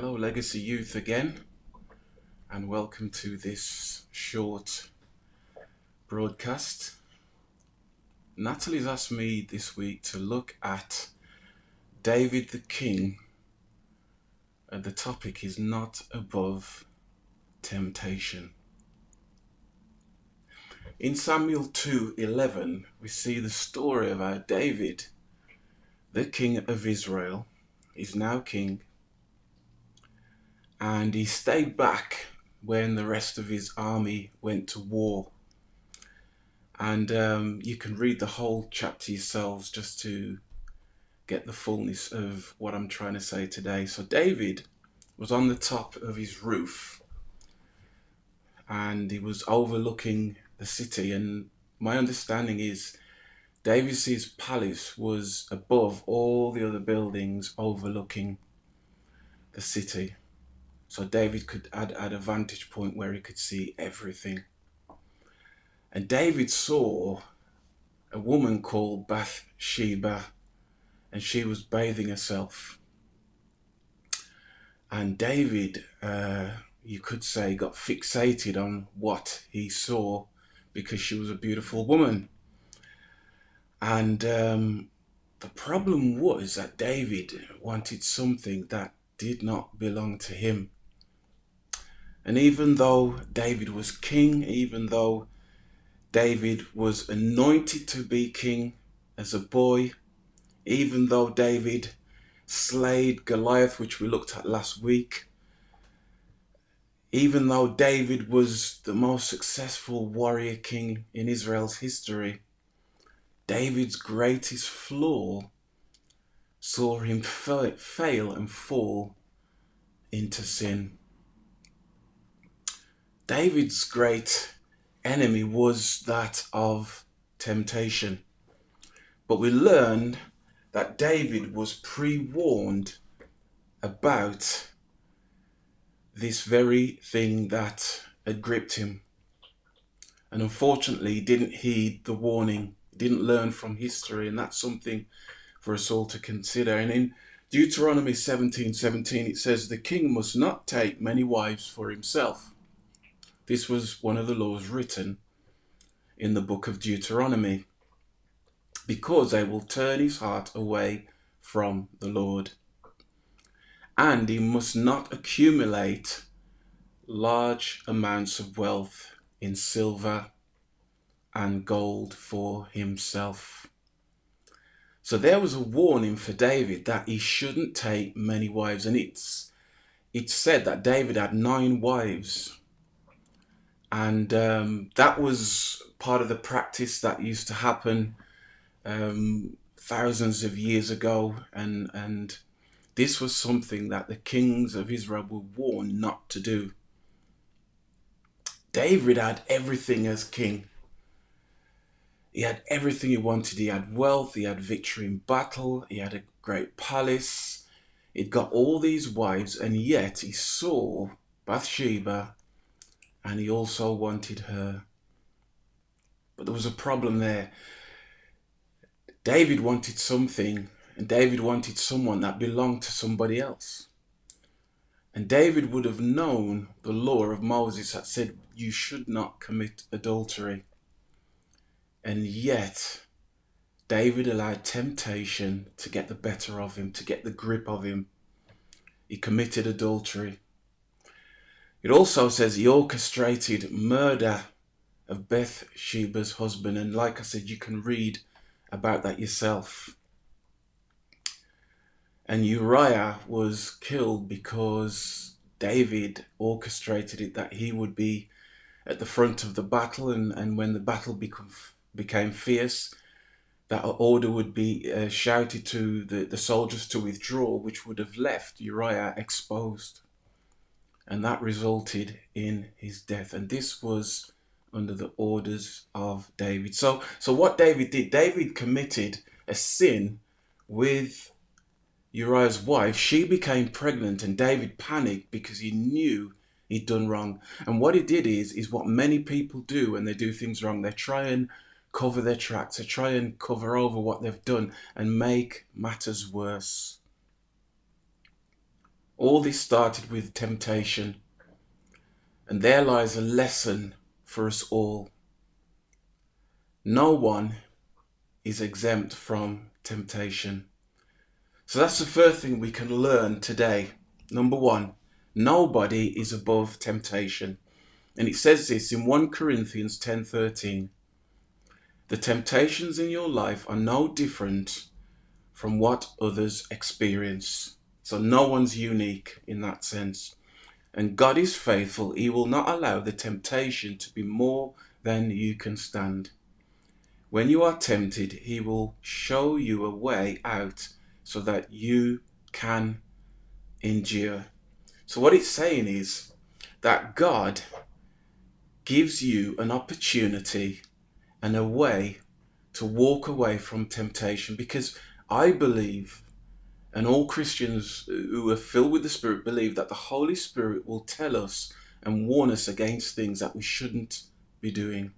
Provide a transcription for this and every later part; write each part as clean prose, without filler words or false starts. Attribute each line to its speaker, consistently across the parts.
Speaker 1: Hello, Legacy Youth again, and welcome to this short broadcast. Natalie's asked me this week to look at David the King, and the topic is not above temptation. In Samuel 2:11, we see the story of how David, the king of Israel, is now king, and he stayed back when the rest of his army went to war. And you can read the whole chapter yourselves just to get the fullness of what I'm trying to say today. So David was on the top of his roof and he was overlooking the city. And my understanding is David's palace was above all the other buildings overlooking the city. So David could add a vantage point where he could see everything. And David saw a woman called Bathsheba, and she was bathing herself. And David, you could say, got fixated on what he saw because she was a beautiful woman. And the problem was that David wanted something that did not belong to him. And even though David was king, even though David was anointed to be king as a boy, even though David slayed Goliath, which we looked at last week, even though David was the most successful warrior king in Israel's history, David's greatest flaw saw him fail and fall into sin. David's great enemy was that of temptation. But we learned that David was pre-warned about this very thing that had gripped him. And unfortunately, he didn't heed the warning, he didn't learn from history, and that's something for us all to consider. And in Deuteronomy 17:17, it says, "The king must not take many wives for himself." This was one of the laws written in the book of Deuteronomy, because they will turn his heart away from the Lord. And he must not accumulate large amounts of wealth in silver and gold for himself. So there was a warning for David that he shouldn't take many wives. And it's said that David had 9 wives. And that was part of the practice that used to happen thousands of years ago, and this was something that the kings of Israel were warned not to do. David had everything as king. He had everything he wanted. He had wealth, he had victory in battle, he had a great palace, he'd got all these wives, and yet he saw Bathsheba and he also wanted her. But there was a problem there. David wanted something, and David wanted someone that belonged to somebody else. And David would have known the law of Moses that said you should not commit adultery. And yet, David allowed temptation to get the better of him, to get the grip of him. He committed adultery. It also says he orchestrated murder of Bathsheba's husband. And like I said, you can read about that yourself. And Uriah was killed because David orchestrated it, that he would be at the front of the battle, and when the battle became fierce, that order would be shouted to the soldiers to withdraw, which would have left Uriah exposed. And that resulted in his death. And this was under the orders of David. So what David did, David committed a sin with Uriah's wife. She became pregnant and David panicked because he knew he'd done wrong. And what he did is what many people do when they do things wrong. They try and cover their tracks. They try and cover over what they've done and make matters worse. All this started with temptation, and there lies a lesson for us all. No one is exempt from temptation. So that's the first thing we can learn today. Number one, nobody is above temptation. And it says this in 1 Corinthians 10:13. The temptations in your life are no different from what others experience. So no one's unique in that sense. And God is faithful. He will not allow the temptation to be more than you can stand. When you are tempted, He will show you a way out so that you can endure. So what it's saying is that God gives you an opportunity and a way to walk away from temptation, because I believe, and all Christians who are filled with the Spirit believe, that the Holy Spirit will tell us and warn us against things that we shouldn't be doing.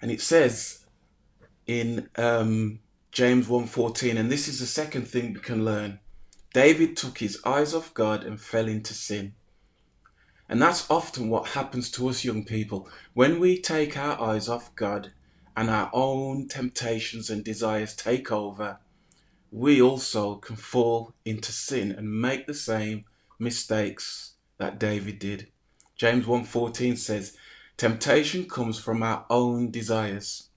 Speaker 1: And it says in James 1:14, and this is the second thing we can learn, David took his eyes off God and fell into sin. And that's often what happens to us young people. When we take our eyes off God and our own temptations and desires take over, we also can fall into sin and make the same mistakes that David did. James 1:14 says, temptation comes from our own desires,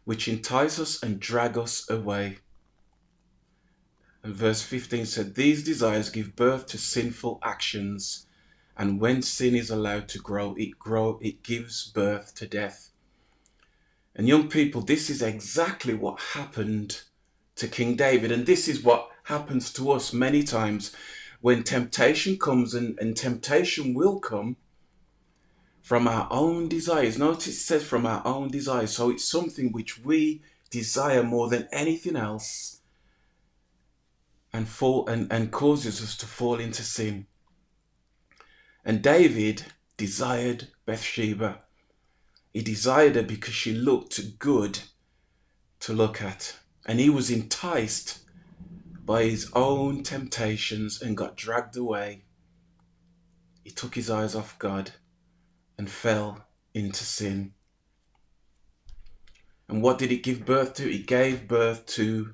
Speaker 1: which entice us and drag us away. And verse 15 said, these desires give birth to sinful actions, and when sin is allowed to grow, it gives birth to death. And young people, this is exactly what happened to King David, and this is what happens to us many times when temptation comes, and temptation will come from our own desires. Notice it says from our own desires, so it's something which we desire more than anything else, and causes us to fall into sin. And David desired Bathsheba. He desired her because she looked good to look at. And he was enticed by his own temptations and got dragged away. He took his eyes off God and fell into sin. And what did it give birth to? It gave birth to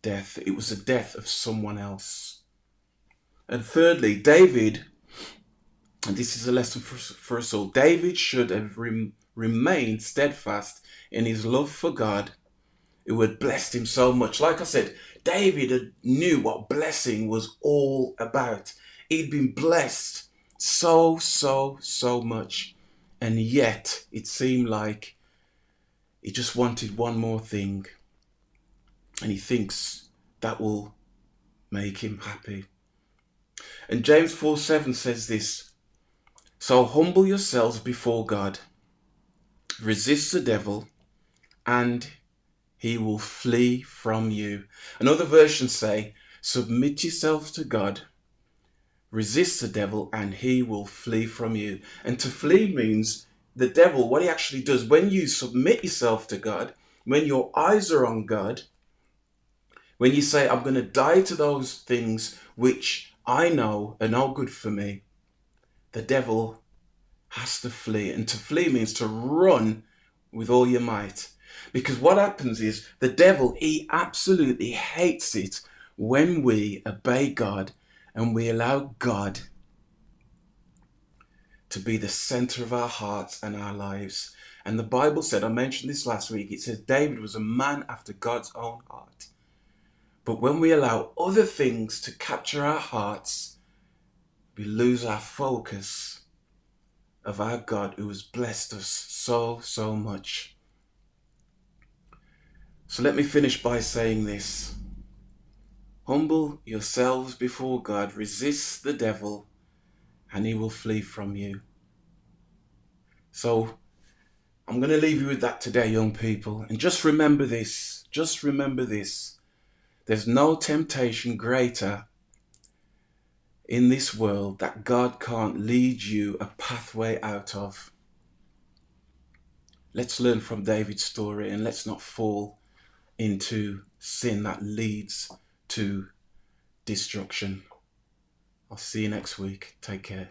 Speaker 1: death. It was the death of someone else. And thirdly, David, and this is a lesson for us all, David should have remained steadfast in his love for God, who had blessed him so much. Like I said, David knew what blessing was all about. He'd been blessed so much. And yet it seemed like he just wanted one more thing. And he thinks that will make him happy. And James 4:7 says this, so humble yourselves before God, resist the devil, and he will flee from you. Another version say, submit yourself to God, resist the devil, and he will flee from you. And to flee means the devil, what he actually does, when you submit yourself to God, when your eyes are on God, when you say, I'm going to die to those things which I know are no good for me, the devil has to flee. And to flee means to run with all your might. Because what happens is the devil, he absolutely hates it when we obey God and we allow God to be the center of our hearts and our lives. And the Bible said, I mentioned this last week, it says David was a man after God's own heart. But when we allow other things to capture our hearts, we lose our focus of our God who has blessed us so much. So let me finish by saying this. Humble yourselves before God, resist the devil, and he will flee from you. So I'm going to leave you with that today, young people. And just remember this. There's no temptation greater in this world that God can't lead you a pathway out of. Let's learn from David's story and let's not fall into sin that leads to destruction. I'll see you next week. Take care.